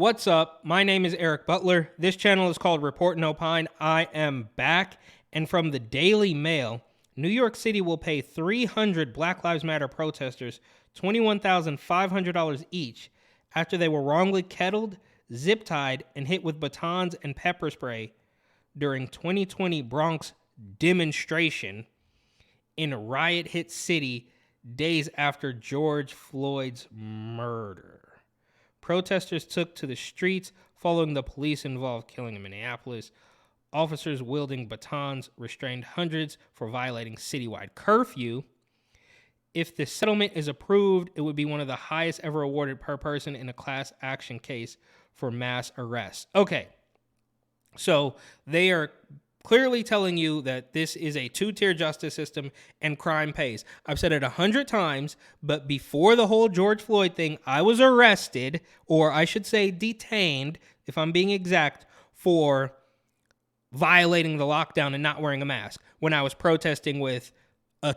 What's up? My name is Eric Butler. This channel is called Report and Opine. I am back. And from the Daily Mail, New York City will pay 300 Black Lives Matter protesters $21,500 each after they were wrongly kettled, zip-tied, and hit with batons and pepper spray during 2020 Bronx demonstration in a riot-hit city days after George Floyd's murder. Protesters took to the streets following the police-involved killing in Minneapolis. Officers wielding batons restrained hundreds for violating citywide curfew. If the settlement is approved, it would be one of the highest ever awarded per person in a class action case for mass arrests. Okay, so they are clearly telling you that this is a two-tier justice system and crime pays. I've said it 100 times, but before the whole George Floyd thing, I was arrested, or I should say detained, if I'm being exact, for violating the lockdown and not wearing a mask when I was protesting with a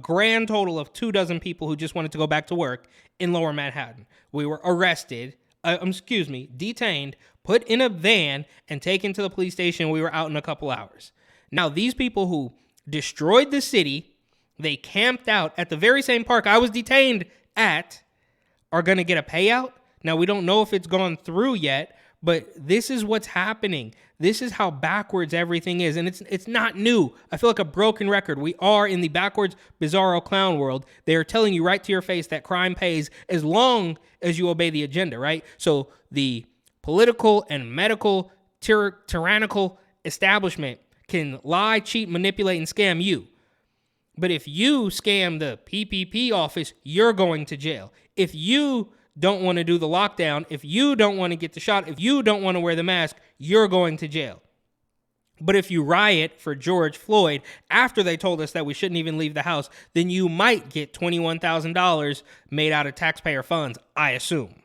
grand total of 24 people who just wanted to go back to work in Lower Manhattan. We were arrested, detained, put in a van, and taken to the police station. We were out in a couple hours. Now, these people who destroyed the city, they camped out at the very same park I was detained at, are going to get a payout. Now, we don't know if it's gone through yet, but this is what's happening. This is how backwards everything is, and it's not new. I feel like a broken record. We are in the backwards, bizarro clown world. They are telling you right to your face that crime pays as long as you obey the agenda, right? So the political and medical tyrannical establishment can lie, cheat, manipulate, and scam you. But if you scam the PPP office, you're going to jail. If you don't want to do the lockdown, if you don't want to get the shot, if you don't want to wear the mask, you're going to jail. But if you riot for George Floyd after they told us that we shouldn't even leave the house, then you might get $21,000 made out of taxpayer funds, I assume.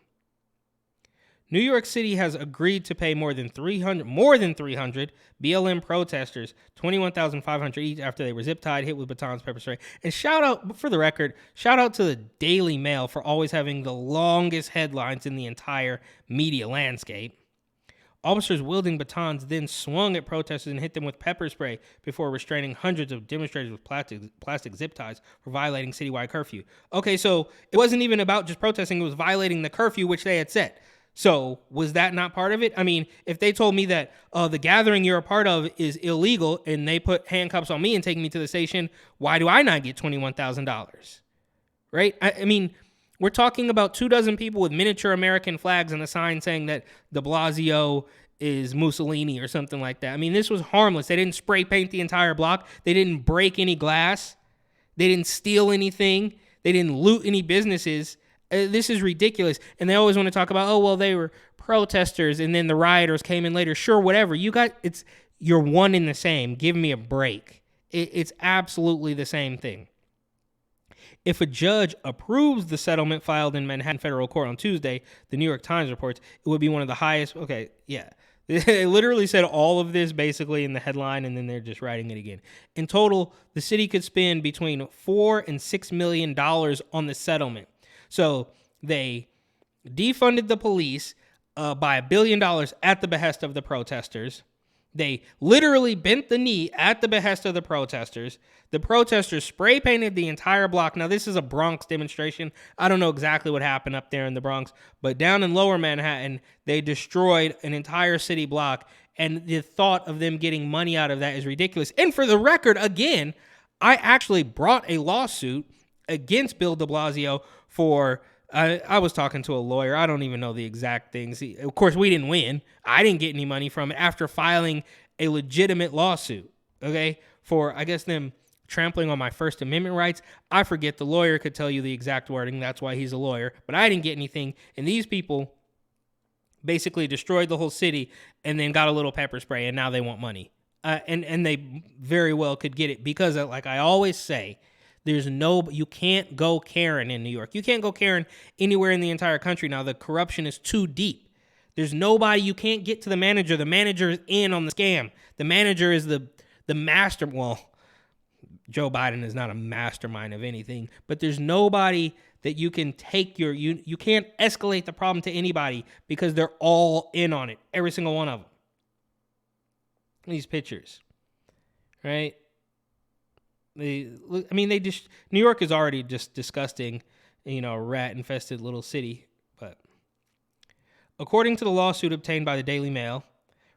New York City has agreed to pay more than 300 BLM protesters $21,500 each after they were zip-tied, hit with batons, pepper spray. And shout out to the Daily Mail for always having the longest headlines in the entire media landscape. Officers wielding batons then swung at protesters and hit them with pepper spray before restraining hundreds of demonstrators with plastic zip ties for violating citywide curfew. Okay, so it wasn't even about just protesting, it was violating the curfew which they had set. So was that not part of it? I mean, if they told me that the gathering you're a part of is illegal and they put handcuffs on me and take me to the station, why do I not get $21,000? Right? I mean, we're talking about 24 people with miniature American flags and a sign saying that de Blasio is Mussolini or something like that. I mean, this was harmless. They didn't spray paint the entire block. They didn't break any glass. They didn't steal anything. They didn't loot any businesses. This is ridiculous. And they always want to talk about, they were protesters and then the rioters came in later. Sure, whatever. You're one and the same. Give me a break. It's absolutely the same thing. If a judge approves the settlement filed in Manhattan federal court on Tuesday, the New York Times reports, it would be one of the highest. Okay, yeah. They literally said all of this basically in the headline, and then they're just writing it again. In total, the city could spend between $4 and $6 million on the settlement. So they defunded the police by $1 billion at the behest of the protesters. They literally bent the knee at the behest of the protesters. The protesters spray painted the entire block. Now, this is a Bronx demonstration. I don't know exactly what happened up there in the Bronx, but down in Lower Manhattan, they destroyed an entire city block. And the thought of them getting money out of that is ridiculous. And for the record, again, I actually brought a lawsuit against Bill de Blasio for, I was talking to a lawyer. I don't even know the exact things. Of course, we didn't win. I didn't get any money from it after filing a legitimate lawsuit, okay, for, I guess, them trampling on my First Amendment rights. I forget. The lawyer could tell you the exact wording. That's why he's a lawyer. But I didn't get anything. And these people basically destroyed the whole city and then got a little pepper spray, and now they want money. And they very well could get it because, like I always say, you can't go Karen in New York. You can't go Karen anywhere in the entire country. Now, the corruption is too deep. There's nobody, you can't get to the manager. The manager is in on the scam. The manager is the master. Well, Joe Biden is not a mastermind of anything, but there's nobody that you can take you can't escalate the problem to anybody because they're all in on it, every single one of them. These pictures, right? New York is already just disgusting, rat infested little city. But according to the lawsuit obtained by the Daily Mail,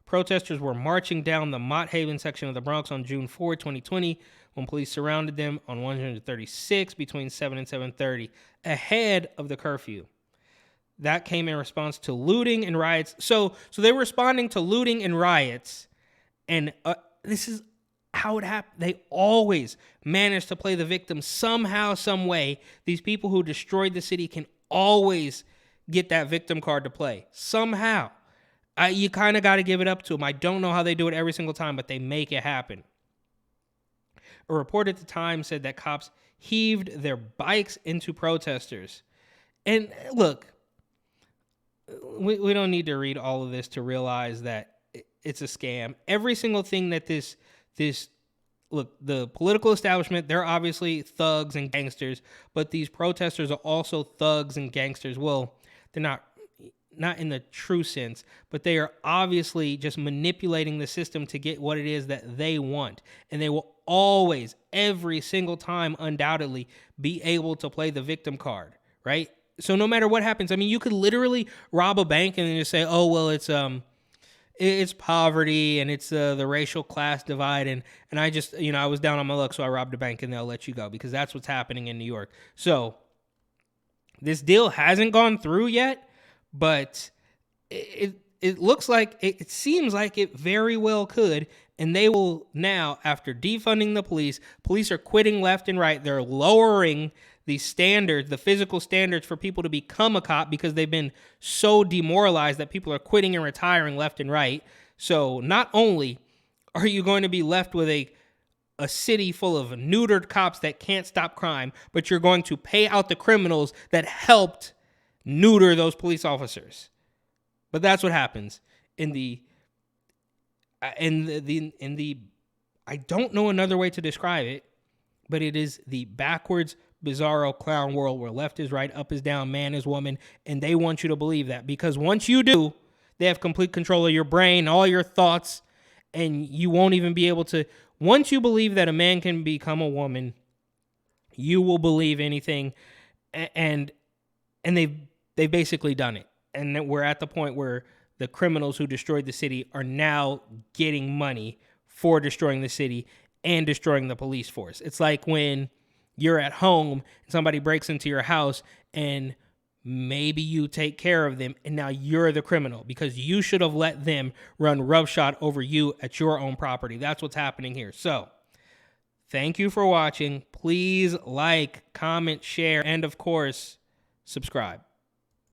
protesters were marching down the Mott Haven section of the Bronx on June 4, 2020, when police surrounded them on 136 between 7 and 7:30, ahead of the curfew. That came in response to looting and riots. So they were responding to looting and riots, and this is how it happened. They always manage to play the victim somehow, some way. These people who destroyed the city can always get that victim card to play somehow. You kind of got to give it up to them. I don't know how they do it every single time, but they make it happen. A report at the time said that cops heaved their bikes into protesters. And look, we don't need to read all of this to realize that it's a scam. Every single thing that the political establishment, they're obviously thugs and gangsters, but these protesters are also thugs and gangsters. Well, they're not in the true sense, but they are obviously just manipulating the system to get what it is that they want. And they will always, every single time, undoubtedly, be able to play the victim card, right? So no matter what happens, you could literally rob a bank and then just say, oh, well, it's poverty and it's the racial class divide. And I just, I was down on my luck, so I robbed a bank, and they'll let you go, because that's what's happening in New York. So this deal hasn't gone through yet, but it looks like, it seems like it very well could. And they will now, after defunding the police are quitting left and right. They're lowering the standards, the physical standards for people to become a cop, because they've been so demoralized that people are quitting and retiring left and right. So not only are you going to be left with a city full of neutered cops that can't stop crime, but you're going to pay out the criminals that helped neuter those police officers. But that's what happens in the I don't know another way to describe it, but it is the backwards, bizarro clown world where left is right, up is down, man is woman, and they want you to believe that, because once you do, they have complete control of your brain, all your thoughts, and you won't even be able to. Once you believe that a man can become a woman, you will believe anything, and they've basically done it. And we're at the point where the criminals who destroyed the city are now getting money for destroying the city and destroying the police force. It's like when you're at home and somebody breaks into your house and maybe you take care of them, and now you're the criminal because you should have let them run roughshod over you at your own property. That's what's happening here. So thank you for watching. Please like, comment, share, and of course, subscribe.